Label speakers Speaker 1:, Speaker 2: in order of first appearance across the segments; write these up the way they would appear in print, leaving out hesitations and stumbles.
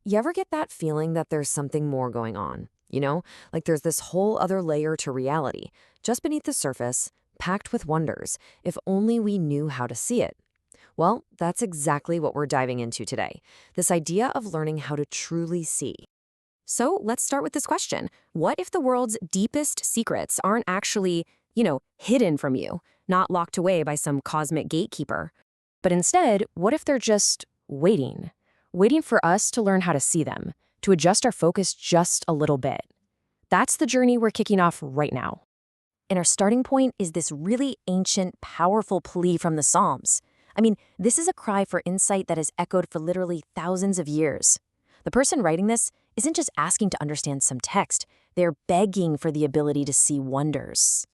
Speaker 1: You ever get that feeling that there's something more going on? Like there's this whole other layer to reality, just beneath the surface, packed with wonders, if only we knew how to see it. Well, that's exactly what we're diving into today, this idea of learning how to truly see. So let's start with this question. What if the world's deepest secrets aren't actually, hidden from you, not locked away by some cosmic gatekeeper? But instead, what if they're just waiting for us to learn how to see them, to adjust our focus just a little bit? That's the journey we're kicking off right now. And our starting point is this really ancient, powerful plea from the Psalms. I mean, this is a cry for insight that has echoed for literally thousands of years. The person writing this isn't just asking to understand some text, they're begging for the ability to see wonders.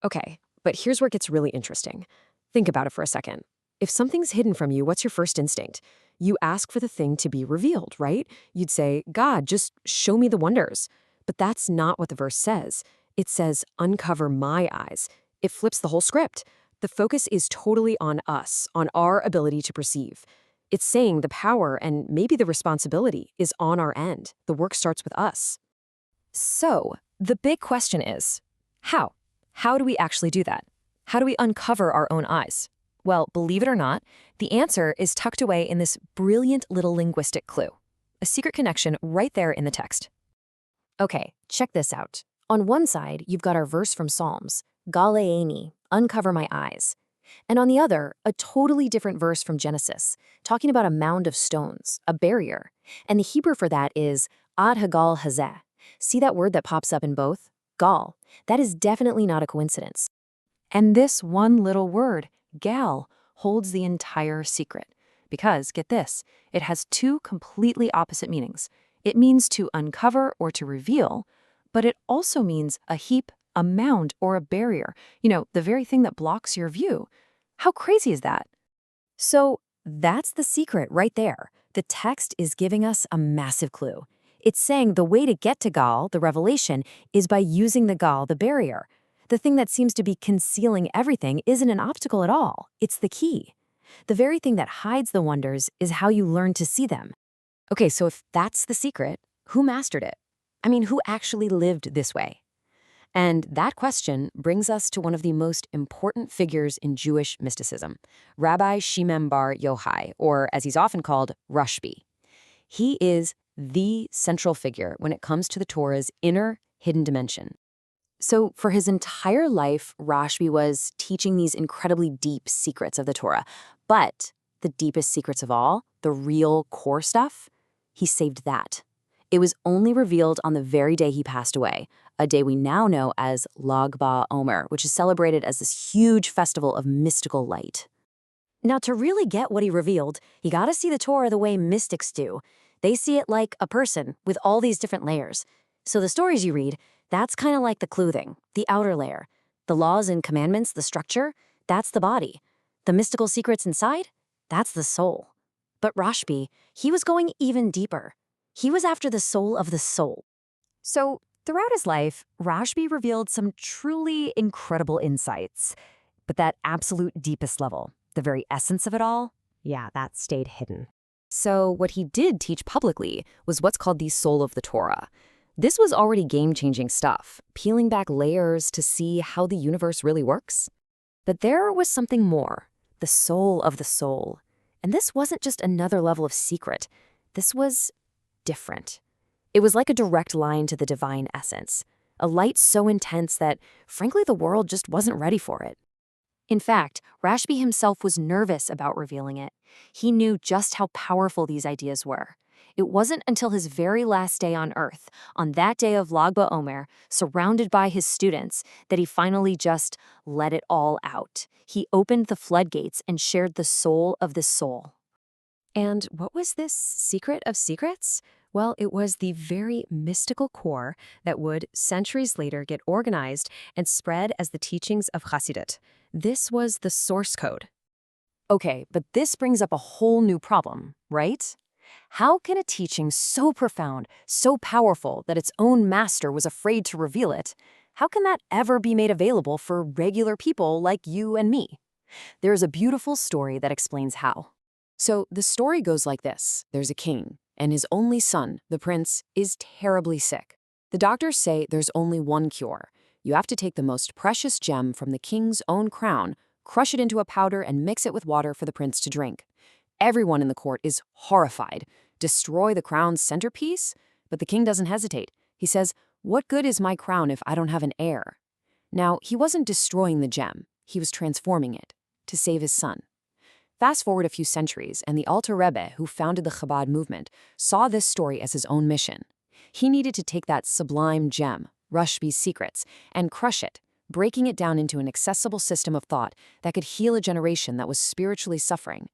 Speaker 1: Okay, but here's where it gets really interesting. Think about it for a second. If something's hidden from you, what's your first instinct? You ask for the thing to be revealed, right? You'd say, God, just show me the wonders. But that's not what the verse says. It says, uncover my eyes. It flips the whole script. The focus is totally on us, on our ability to perceive. It's saying the power and maybe the responsibility is on our end. The work starts with us. So, the big question is, how? How do we actually do that? How do we uncover our own eyes? Well, believe it or not, the answer is tucked away in this brilliant little linguistic clue. A secret connection right there in the text. Okay, check this out. On one side, you've got our verse from Psalms, Galeeni, uncover my eyes. And on the other, a totally different verse from Genesis, talking about a mound of stones, a barrier. And the Hebrew for that is Ad Hagal Hazeh. See that word that pops up in both? Gal. That is definitely not a coincidence. And this one little word, gal, holds the entire secret. Because, get this, it has two completely opposite meanings. It means to uncover or to reveal, but it also means a heap, a mound, or a barrier. The very thing that blocks your view. How crazy is that? So that's the secret right there. The text is giving us a massive clue. It's saying the way to get to Gal, the revelation, is by using the Gal, the barrier. The thing that seems to be concealing everything isn't an obstacle at all. It's the key. The very thing that hides the wonders is how you learn to see them. Okay, so if that's the secret, who mastered it? I mean, who actually lived this way? And that question brings us to one of the most important figures in Jewish mysticism, Rabbi Shimon bar Yochai, or as he's often called, Rashbi. He is the central figure when it comes to the Torah's inner, hidden dimension. So for his entire life, Rashbi was teaching these incredibly deep secrets of the Torah. But the deepest secrets of all, the real core stuff, he saved that. It was only revealed on the very day he passed away, a day we now know as Lag BaOmer, which is celebrated as this huge festival of mystical light. Now, to really get what he revealed, you gotta see the Torah the way mystics do. They see it like a person with all these different layers. So the stories you read, that's kind of like the clothing, the outer layer. The laws and commandments, the structure, that's the body. The mystical secrets inside, that's the soul. But Rashbi, he was going even deeper. He was after the soul of the soul. So throughout his life, Rashbi revealed some truly incredible insights. But that absolute deepest level, the very essence of it all, yeah, that stayed hidden. So what he did teach publicly was what's called the soul of the Torah. This was already game-changing stuff, peeling back layers to see how the universe really works. But there was something more, the soul of the soul. And this wasn't just another level of secret. This was different. It was like a direct line to the divine essence, a light so intense that, frankly, the world just wasn't ready for it. In fact, Rashbi himself was nervous about revealing it. He knew just how powerful these ideas were. It wasn't until his very last day on Earth, on that day of Lag BaOmer, surrounded by his students, that he finally just let it all out. He opened the floodgates and shared the soul of the soul. And what was this secret of secrets? Well, it was the very mystical core that would, centuries later, get organized and spread as the teachings of Hasidut. This was the source code. Okay, but this brings up a whole new problem, right? How can a teaching so profound, so powerful that its own master was afraid to reveal it, how can that ever be made available for regular people like you and me? There's a beautiful story that explains how. So the story goes like this. There's a king. and his only son, the prince, is terribly sick. The doctors say there's only one cure. You have to take the most precious gem from the king's own crown, crush it into a powder, and mix it with water for the prince to drink. Everyone in the court is horrified. Destroy the crown's centerpiece? But the king doesn't hesitate. He says, "What good is my crown if I don't have an heir?" Now, he wasn't destroying the gem. He was transforming it to save his son. Fast forward a few centuries, and the Alter Rebbe, who founded the Chabad movement, saw this story as his own mission. He needed to take that sublime gem, Rashbi's secrets, and crush it, breaking it down into an accessible system of thought that could heal a generation that was spiritually suffering.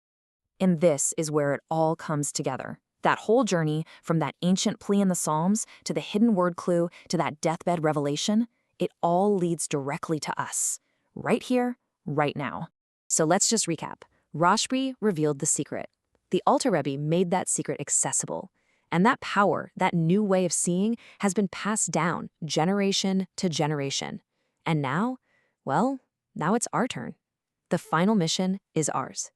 Speaker 1: And this is where it all comes together. That whole journey, from that ancient plea in the Psalms to the hidden word clue to that deathbed revelation, it all leads directly to us, right here, right now. So let's just recap. Rashbi revealed the secret. The Alter Rebbe made that secret accessible. And that power, that new way of seeing, has been passed down generation to generation. And now, well, now it's our turn. The final mission is ours.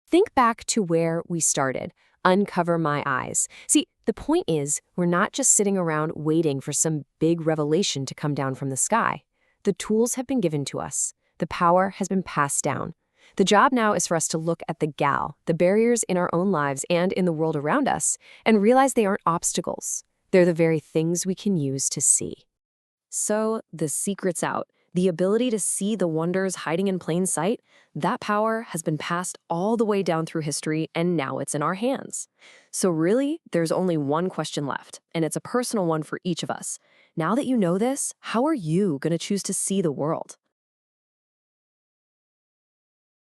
Speaker 1: Think back to where we started. Uncover my eyes. See, the point is, we're not just sitting around waiting for some big revelation to come down from the sky. The tools have been given to us. The power has been passed down. The job now is for us to look at the barriers in our own lives and in the world around us, and realize they aren't obstacles. They're the very things we can use to see. So, the secret's out. The ability to see the wonders hiding in plain sight, that power has been passed all the way down through history, and now it's in our hands. So really, there's only one question left, and it's a personal one for each of us. Now that you know this, how are you going to choose to see the world?